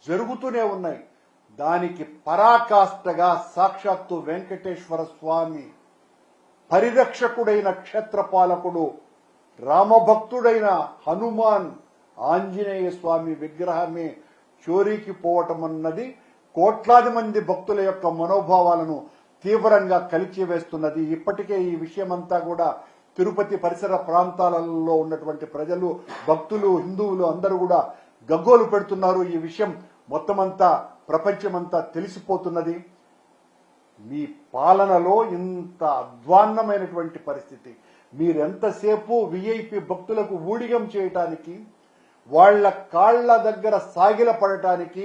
జరుగుతూనే ఉన్నాయి. దానికి పరాకాష్ఠగా సాక్షాత్తు వెంకటేశ్వర స్వామి పరిరక్షకుడైన క్షేత్రపాలకుడు రామభక్తుడైన హనుమాన్ ఆంజనేయ స్వామి విగ్రహమే చోరీకి పోవటం అన్నది కోట్లాది మంది భక్తుల యొక్క మనోభావాలను తీవ్రంగా కలిచివేస్తున్నది. ఇప్పటికే ఈ విషయమంతా కూడా తిరుపతి పరిసర ప్రాంతాలలో ఉన్నటువంటి ప్రజలు, భక్తులు, హిందువులు అందరూ కూడా గగ్గోలు పెడుతున్నారు. ఈ విషయం మొత్తమంతా ప్రపంచమంతా తెలిసిపోతున్నది. మీ పాలనలో ఇంత అధ్వాన్నమైనటువంటి పరిస్థితి, మీరెంతసేపు విఐపి భక్తులకు ఊడిగం చేయటానికి, వాళ్ల కాళ్ల దగ్గర సాగిల పడటానికి,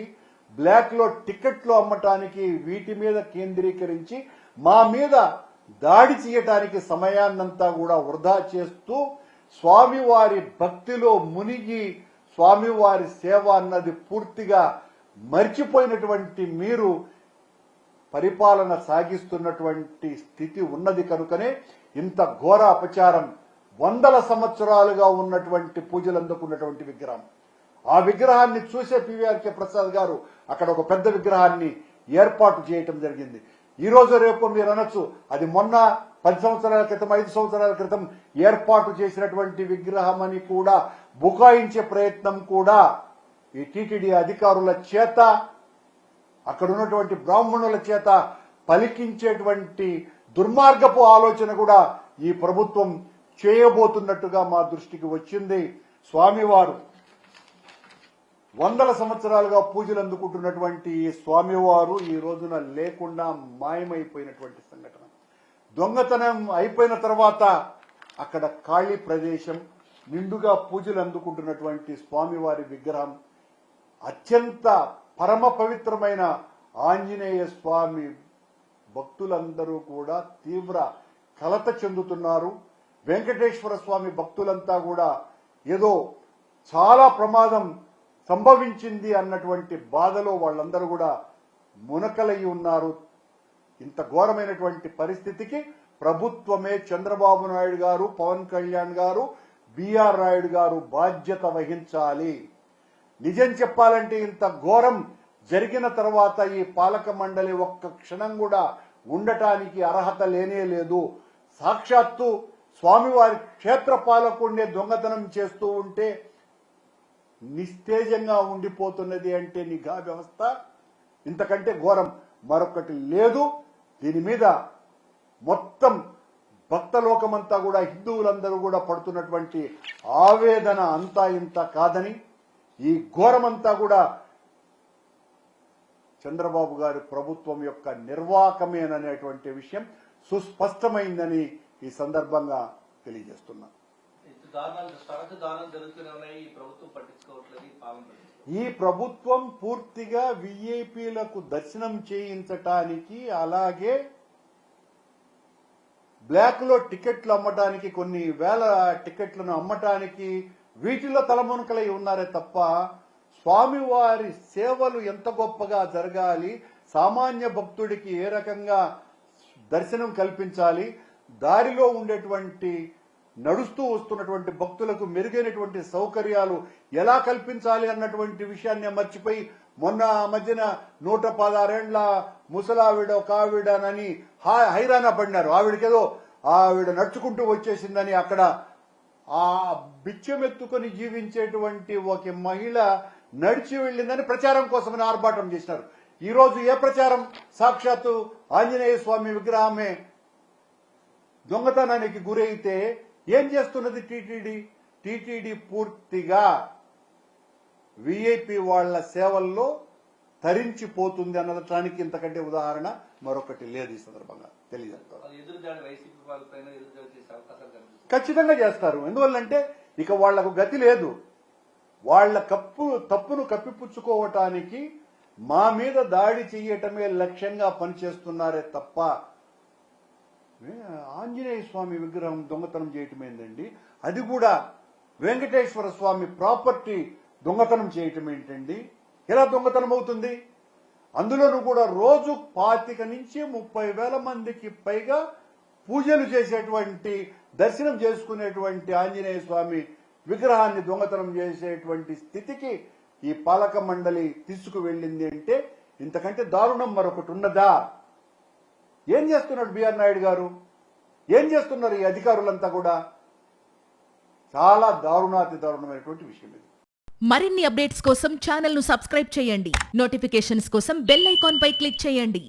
బ్లాక్ లో టికెట్లు అమ్మటానికి, వీటి మీద కేంద్రీకరించి మా మీద దాడి చేయటానికి సమయాన్నంతా కూడా వృధా చేస్తూ స్వామివారి భక్తిలో మునిగి స్వామివారి సేవ అన్నది పూర్తిగా మర్చిపోయినటువంటి మీరు పరిపాలన సాగిస్తున్నటువంటి స్థితి ఉన్నది. కనుకనే ఇంత ఘోర అపచారం. 100 సంవత్సరాలుగా ఉన్నటువంటి పూజలు అందుకున్నటువంటి విగ్రహం, ఆ విగ్రహాన్ని చూసే పివిఆర్కే ప్రసాద్ గారు అక్కడ ఒక పెద్ద విగ్రహాన్ని ఏర్పాటు చేయటం జరిగింది. ఈ రోజు రేపు మీరు అనొచ్చు అది మొన్న 10 సంవత్సరాల క్రితం, 5 సంవత్సరాల క్రితం ఏర్పాటు చేసినటువంటి విగ్రహం అని కూడా బుకాయించే ప్రయత్నం కూడా ఈ టీటీడీ అధికారుల చేత, అక్కడ ఉన్నటువంటి బ్రాహ్మణుల చేత పలికించేటువంటి దుర్మార్గపు ఆలోచన కూడా ఈ ప్రభుత్వం చేయబోతున్నట్టుగా మా దృష్టికి వచ్చింది. స్వామివారు 100 సంవత్సరాలుగా పూజలు అందుకుంటున్నటువంటి ఈ స్వామివారు ఈ రోజున లేకుండా మాయమైపోయినటువంటి సంఘటన. దొంగతనం అయిపోయిన తర్వాత అక్కడ ఖాళీ ప్రదేశం, నిండుగా పూజలు అందుకుంటున్నటువంటి స్వామివారి విగ్రహం, అత్యంత పరమ పవిత్రమైన ఆంజనేయ స్వామి భక్తులందరూ కూడా తీవ్ర కలత చెందుతున్నారు. వెంకటేశ్వర స్వామి భక్తులంతా కూడా ఏదో చాలా ప్రమాదం సంభవించింది అన్నటువంటి బాధలో వాళ్ళందరూ కూడా మునకలై ఉన్నారు. ఇంత ఘోరమైనటువంటి పరిస్థితికి ప్రభుత్వమే, చంద్రబాబు నాయుడు గారు, పవన్ కళ్యాణ్ గారు, బిఆర్ నాయుడు గారు బాధ్యత వహించాలి. నిజం చెప్పాలంటే ఇంత ఘోరం జరిగిన తర్వాత ఈ పాలక మండలి ఒక్క క్షణం కూడా ఉండటానికి అర్హత లేనే లేదు. సాక్షాత్తు స్వామివారి క్షేత్ర పాలకుడినే దొంగతనం చేస్తూ ఉంటే నిస్తేజంగా ఉండిపోతున్నది అంటే నిఘా వ్యవస్థ ఇంతకంటే ఘోరం మరొకటి లేదు. దీని మీద మొత్తం భక్తలోకమంతా కూడా, హిందువులందరూ కూడా పడుతున్నటువంటి ఆవేదన అంతా ఇంత కాదని, ఈ ఘోరమంతా కూడా చంద్రబాబు గారి ప్రభుత్వం యొక్క నిర్వాకమేననేటువంటి విషయం సుస్పష్టమైందని ఈ సందర్భంగా తెలియజేస్తున్నా. ఈ ప్రభుత్వం పూర్తిగా విఐపీలకు దర్శనం చేయించటానికి, అలాగే బ్లాక్ లో టికెట్లు అమ్మటానికి, కొన్ని వేల టికెట్లను అమ్మటానికి వీటిలో తలమునకలై ఉన్నారే తప్ప స్వామివారి సేవలు ఎంత గొప్పగా జరగాలి, సామాన్య భక్తుడికి ఏ రకంగా దర్శనం కల్పించాలి, దారిలో ఉండేటువంటి నడుస్తూ వస్తున్నటువంటి భక్తులకు మెరుగైనటువంటి సౌకర్యాలు ఎలా కల్పించాలి అన్నటువంటి విషయాన్ని మర్చిపోయి మొన్న మధ్యన 116 ఏళ్ల ముసలావిడ ఒక ఆవిడనని హైరాణ పడినారు. ఆవిడ నడుచుకుంటూ వచ్చేసిందని అక్కడ ఆ బిచ్చమెత్తుకొని జీవించేటువంటి ఒక మహిళ నడిచి వెళ్లిందని ప్రచారం కోసమని ఆర్భాటం చేసినారు. ఈ రోజు ఏ ప్రచారం? సాక్షాత్తు ఆంజనేయ స్వామి విగ్రహమే దొంగతనానికి గురైతే ఏం చేస్తున్నది టీటీడీ పూర్తిగా విఐపి వాళ్ల సేవల్లో తరించిపోతుంది అనడానికి ఇంతకంటే ఉదాహరణ మరొకటి లేదు. ఈ సందర్భంగా తెలియజేస్తారు. ఖచ్చితంగా చేస్తారు. ఎందువల్లంటే ఇక వాళ్లకు గతి లేదు. వాళ్ల తప్పును కప్పిపుచ్చుకోవటానికి మా మీద దాడి చెయ్యటమే లక్ష్యంగా పనిచేస్తున్నారే తప్ప ఆంజనేయ స్వామి విగ్రహం దొంగతనం చేయటమేందండి? అది కూడా వెంకటేశ్వర స్వామి ప్రాపర్టీ దొంగతనం చేయటం ఏంటండి? ఎలా దొంగతనం అవుతుంది? అందులోనూ కూడా రోజు 25 నుంచి 30,000 మందికి పైగా పూజలు చేసేటువంటి, దర్శనం చేసుకునేటువంటి ఆంజనేయ స్వామి విగ్రహాన్ని దొంగతనం చేసేటువంటి స్థితికి ఈ పాలక మండలి తీసుకువెళ్ళింది అంటే ఇంతకంటే దారుణం మరొకటి ఉన్నదా? ఏం చేస్తున్నాడు బిఆర్ నాయుడు గారు? ఏం చేస్తున్నారు ఈ అధికారులంతా కూడా? చాలా దారుణాతి దారుణమైనటువంటి విషయం ఇది. మరిన్ని అప్డేట్స్ కోసం ఛానల్ ను సబ్స్క్రైబ్ చేయండి. నోటిఫికేషన్స్ కోసం బెల్ ఐకాన్ పై క్లిక్ చేయండి.